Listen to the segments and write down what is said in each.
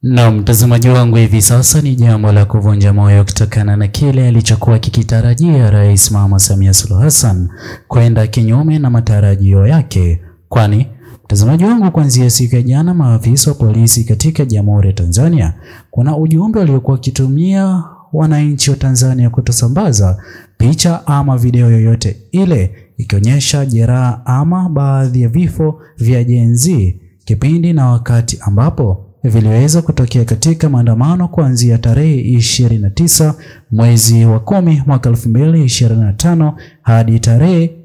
Na mtazamaji wangu, hivi sasa ni jambo la kuvunja moyo kutokana na kile alichokuwa kikitarajia Rais Mama Samia Suluhu Hassan kwenda kinyume na matarajio yake. Kwani mtazamaji wangu, kuanzia siku ya jana, maafisa wa polisi katika Jamhuri ya Tanzania kuna ujumbe waliokuwa kitumia wananchi wa Tanzania kutosambaza picha ama video yoyote ile ikionyesha jeraha ama baadhi ya vifo vya Gen Z kipindi na wakati ambapo viliweza kutokea katika maandamano kuanzia tarehe 29 mwezi wa 10 mwaka 2025 hadi tarehe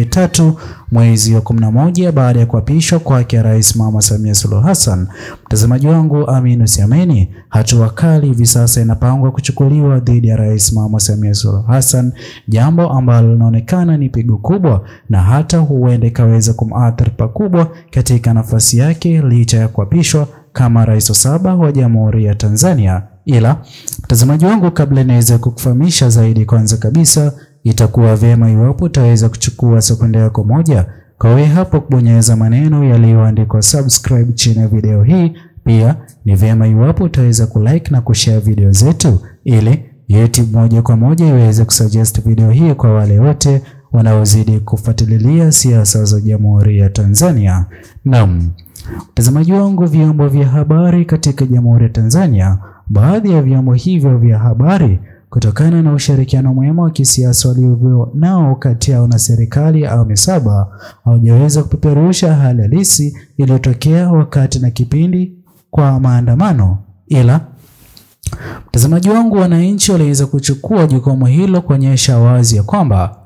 3 mwezi wa 11 baada ya kuapishwa kwake Rais Mama Samia Suluhu Hassan. Mtazamaji wangu, amini usiamini, hatua kali hivi sasa inapangwa kuchukuliwa dhidi ya Rais Mama Samia Suluhu Hassan, jambo ambalo linaonekana ni pigo kubwa na hata huenda ikaweza kumathiri pakubwa katika nafasi yake licha ya kuapishwa kama rais wa 7 wa Jamhuri ya Tanzania. Ila mtazamaji wangu, kabla niweze kukufahamisha zaidi, kwanza kabisa itakuwa vyema iwapo utaweza kuchukua sekunde yako moja kwa wewe hapo kubonyeza maneno yaliyoandikwa subscribe chini ya video hii. Pia ni vyema iwapo utaweza kulike na kushare video zetu ili YouTube moja kwa moja iweze kusuggest video hii kwa wale wote wanaozidi kufuatilia siasa za Jamhuri ya Tanzania. Naam, mtazamaji wangu, vyombo vya habari katika Jamhuri ya Tanzania, baadhi ya vyombo hivyo vya habari kutokana na ushirikiano mwema wa kisiasa walio nao kati yao na serikali ya awamu ya 7 hawajaweza kupeperusha hali halisi iliyotokea wakati na kipindi kwa maandamano. Ila mtazamaji wangu, wananchi waliweza kuchukua jukumu hilo kuonyesha wazi ya kwamba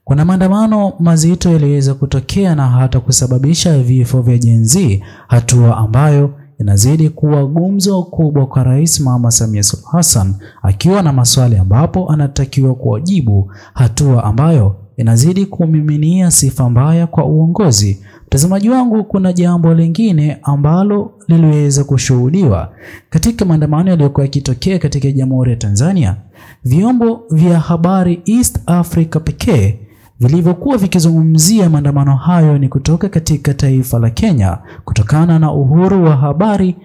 kuna maandamano mazito yaliweza kutokea na hata kusababisha vifo vya Gen Z, hatua ambayo inazidi kuwa gumzo kubwa kwa Rais Mama Samia Suluhu Hassan akiwa na maswali ambapo anatakiwa kuwajibu, hatua ambayo inazidi kumiminia sifa mbaya kwa uongozi. Mtazamaji wangu, kuna jambo lingine ambalo liliweza kushuhudiwa katika maandamano yaliyokuwa yakitokea katika Jamhuri ya Tanzania. Vyombo vya habari East Africa pekee vilivyokuwa vikizungumzia maandamano hayo ni kutoka katika taifa la Kenya, kutokana na uhuru wa habari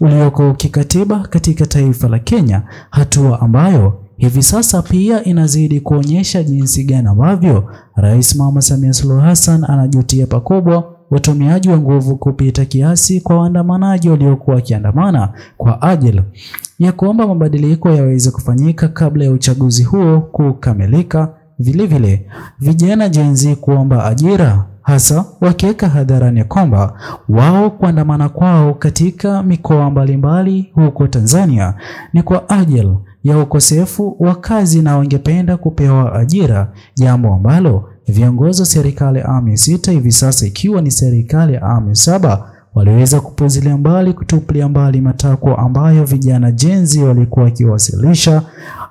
ulioko kikatiba katika taifa la Kenya, hatua ambayo hivi sasa pia inazidi kuonyesha jinsi gani ambavyo Rais Mama Samia Suluhu Hassan anajutia pakubwa watumiaji wa nguvu kupita kiasi kwa waandamanaji waliokuwa wakiandamana kwa ajili ya kuomba mabadiliko yaweze kufanyika kabla ya uchaguzi huo kukamilika. Vile vile vijana Gen Z kuomba ajira, hasa wakiweka hadharani kwamba wao kuandamana kwao katika mikoa mbalimbali huko Tanzania ni kwa ajili ya ukosefu wa kazi na wangependa kupewa ajira, jambo ambalo viongozi wa serikali ya awamu ya 6 hivi sasa, ikiwa ni serikali ya awamu ya 7, waliweza kupuzilia mbali, kutupilia mbali matakwa ambayo vijana Gen Z walikuwa wakiwasilisha,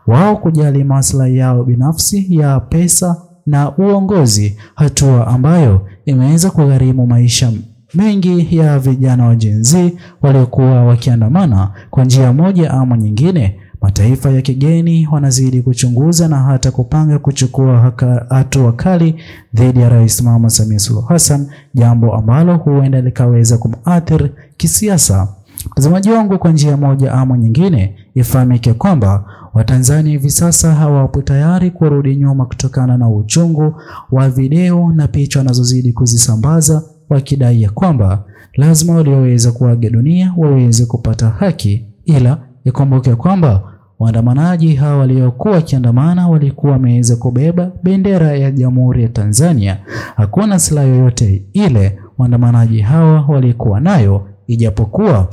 wao kujali maslahi yao binafsi ya pesa na uongozi, hatua ambayo imeweza kugharimu maisha mengi ya vijana wa Gen Z waliokuwa wakiandamana kwa njia moja ama nyingine. Mataifa ya kigeni wanazidi kuchunguza na hata kupanga kuchukua hatua kali dhidi ya Rais Mama Samia Suluhu Hassan, jambo ambalo huenda likaweza kumathiri kisiasa. Mtazamaji wangu, kwa njia moja ama nyingine, ifahamike kwamba Watanzania hivi sasa hawapo tayari kurudi nyuma kutokana na uchungu wa video na picha wanazozidi kuzisambaza, wakidai ya kwamba lazima walioweza kuaga dunia waweze kupata haki. Ila ikumbuke kwamba waandamanaji hawa waliokuwa kiandamana walikuwa wameweza kubeba bendera ya Jamhuri ya Tanzania. Hakuna silaha yoyote ile waandamanaji hawa walikuwa nayo, ijapokuwa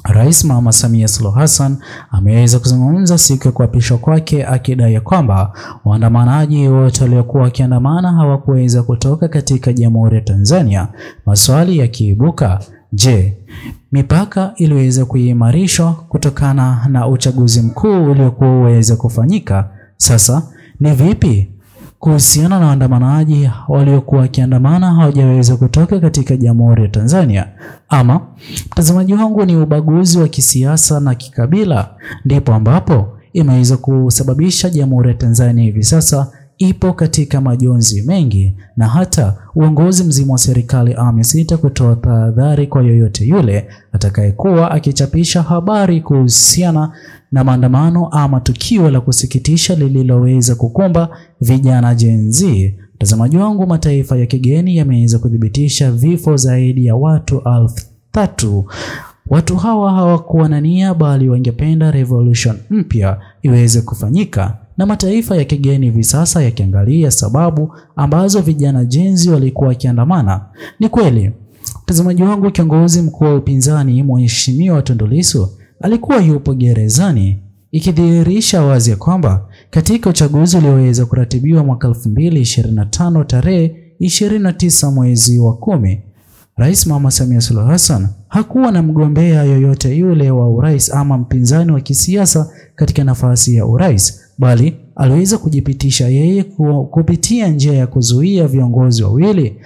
Rais Mama Samia Suluhu Hassan ameweza kuzungumza siku ya kuapishwa kwake akidai kwamba waandamanaji wote waliokuwa wakiandamana hawakuweza kutoka katika Jamhuri ya Tanzania. Maswali yakiibuka, je, mipaka iliweza kuimarishwa kutokana na uchaguzi mkuu uliokuwa uweze kufanyika? Sasa ni vipi kuhusiana na waandamanaji waliokuwa wakiandamana hawajaweza kutoka katika Jamhuri ya Tanzania? Ama mtazamaji wangu, ni ubaguzi wa kisiasa na kikabila ndipo ambapo imeweza kusababisha Jamhuri ya Tanzania hivi sasa ipo katika majonzi mengi, na hata uongozi mzima wa serikali amesita kutoa tahadhari kwa yoyote yule atakayekuwa akichapisha habari kuhusiana na maandamano ama tukio la kusikitisha lililoweza kukumba vijana Gen Z. Mtazamaji wangu, mataifa ya kigeni yameweza kudhibitisha vifo zaidi ya watu 3,000. Watu hawa hawakuwa na nia, bali wangependa revolution mpya iweze kufanyika, na mataifa ya kigeni hivi sasa yakiangalia sababu ambazo vijana Gen Z walikuwa wakiandamana. Ni kweli mtazamaji wangu, kiongozi mkuu wa upinzani Mheshimiwa Tundu Lissu alikuwa yupo gerezani, ikidhihirisha wazi kwamba katika uchaguzi ulioweza kuratibiwa mwaka 2025 tarehe 29 mwezi wa 10, Rais Mama Samia Suluhu Hassan hakuwa na mgombea yoyote yule wa urais ama mpinzani wa kisiasa katika nafasi ya urais, bali aliweza kujipitisha yeye kupitia njia ya kuzuia viongozi wawili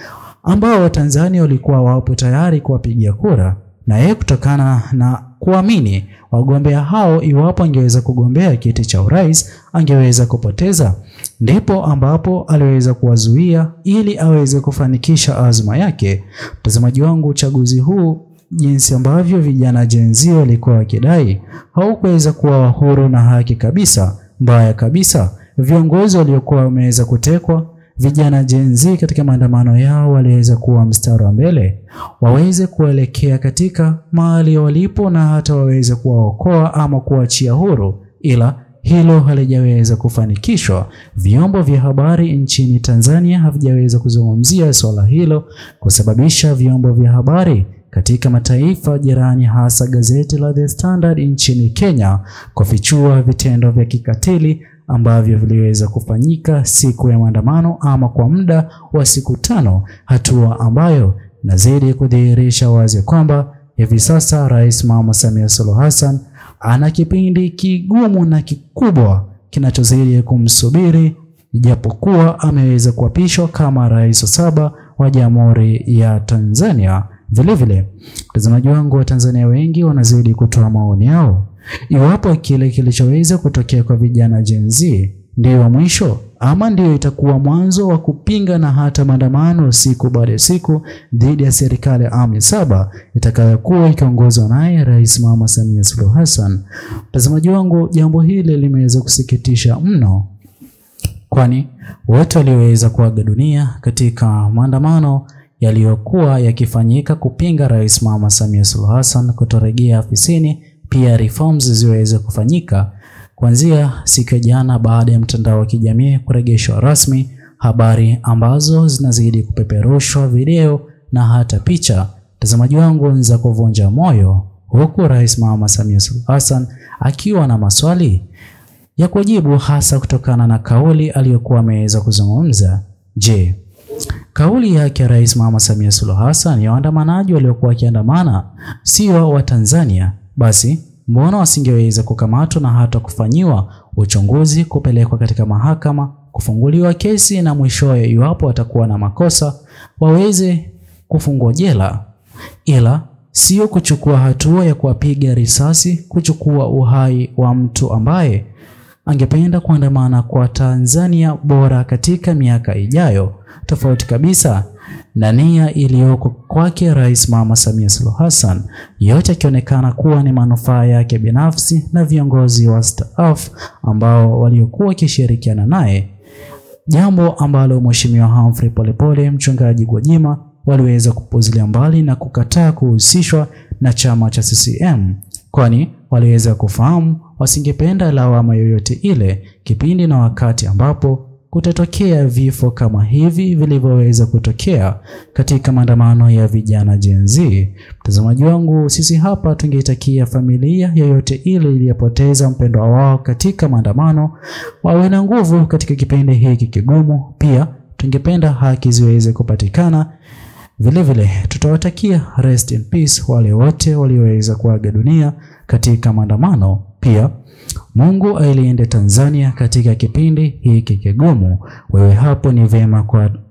ambao Watanzania walikuwa wapo tayari kuwapigia kura, na yeye kutokana na kuamini wagombea hao iwapo angeweza kugombea kiti cha urais angeweza kupoteza, ndipo ambapo aliweza kuwazuia ili aweze kufanikisha azma yake. Mtazamaji wangu, uchaguzi huu jinsi ambavyo vijana Gen Z walikuwa wakidai haukuweza kuwa huru na haki kabisa. Mbaya kabisa, viongozi waliokuwa wameweza kutekwa, vijana Gen Z katika maandamano yao waliweza kuwa mstari wa mbele waweze kuelekea katika mahali walipo na hata waweze kuwaokoa ama kuachia huru, ila hilo halijaweza kufanikishwa. Vyombo vya habari nchini Tanzania havijaweza kuzungumzia swala hilo, kusababisha vyombo vya habari katika mataifa jirani, hasa gazeti la The Standard nchini Kenya, kufichua vitendo vya kikatili ambavyo viliweza kufanyika siku ya maandamano ama kwa muda wa siku 5, hatua ambayo nazidi kudhihirisha wazi kwamba hivi sasa Rais Mama Samia Suluhu Hassan ana kipindi kigumu na kikubwa kinachozidi kumsubiri, ijapokuwa ameweza kuapishwa kama rais wa 7 wa Jamhuri ya Tanzania. Vile mtazamaji wangu, wa Tanzania wengi wanazidi kutoa maoni yao iwapo kile kilichoweza kutokea kwa vijana Gen Z ndio mwisho ama ndio itakuwa mwanzo wa kupinga na hata maandamano siku baada ya siku dhidi ya serikali ya awamu ya 7 itakayokuwa ikiongozwa naye Rais Mama Samia Suluhu Hassan. Mtazamaji wangu, jambo hili limeweza kusikitisha mno, kwani wote walioweza kuaga dunia katika maandamano yaliyokuwa yakifanyika kupinga Rais Mama Samia Suluhu Hassan kutorejea afisini, pia reforms ziweze kufanyika kuanzia siku ya jana baada ya mtandao wa kijamii kurejeshwa rasmi, habari ambazo zinazidi kupeperushwa video na hata picha. Mtazamaji wangu, za kuvunja moyo, huku Rais Mama Samia Suluhu Hassan akiwa na maswali ya kujibu, hasa kutokana na kauli aliyokuwa ameweza kuzungumza. Je, kauli yake Rais Mama Samia Suluhu Hassan ya waandamanaji waliokuwa wakiandamana sio wa Tanzania, basi mbona wasingeweza kukamatwa na hata kufanyiwa uchunguzi, kupelekwa katika mahakama, kufunguliwa kesi na mwishowe iwapo watakuwa na makosa waweze kufungwa jela, ila sio kuchukua hatua ya kuwapiga risasi, kuchukua uhai wa mtu ambaye angependa kuandamana kwa Tanzania bora katika miaka ijayo, tofauti kabisa na nia iliyoko kwake Rais Mama Samia Suluhu Hassan, yote yakionekana kuwa ni manufaa yake binafsi na viongozi wa staff ambao waliokuwa wakishirikiana naye, jambo ambalo Mheshimiwa Humphrey Polepole, Mchungaji Gwajima waliweza kupuzilia mbali na kukataa kuhusishwa na chama cha CCM, kwani waliweza kufahamu wasingependa lawama yoyote ile kipindi na wakati ambapo kutatokea vifo kama hivi vilivyoweza kutokea katika maandamano ya vijana Gen Z. Mtazamaji wangu, sisi hapa tungeitakia familia yoyote ile iliyopoteza mpendwa wao katika maandamano wawe na nguvu katika kipindi hiki kigumu. Pia tungependa haki ziweze kupatikana. Vile tutawatakia rest in peace wale wote walioweza kuaga dunia katika maandamano. Pia Mungu ailinde Tanzania katika kipindi hiki kigumu. Wewe hapo ni vema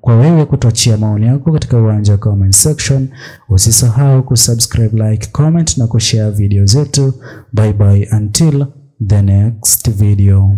kwa wewe kutoachia maoni yako katika uwanja wa comment section. Usisahau kusubscribe, like, comment na kushare video zetu. Bye bye until the next video.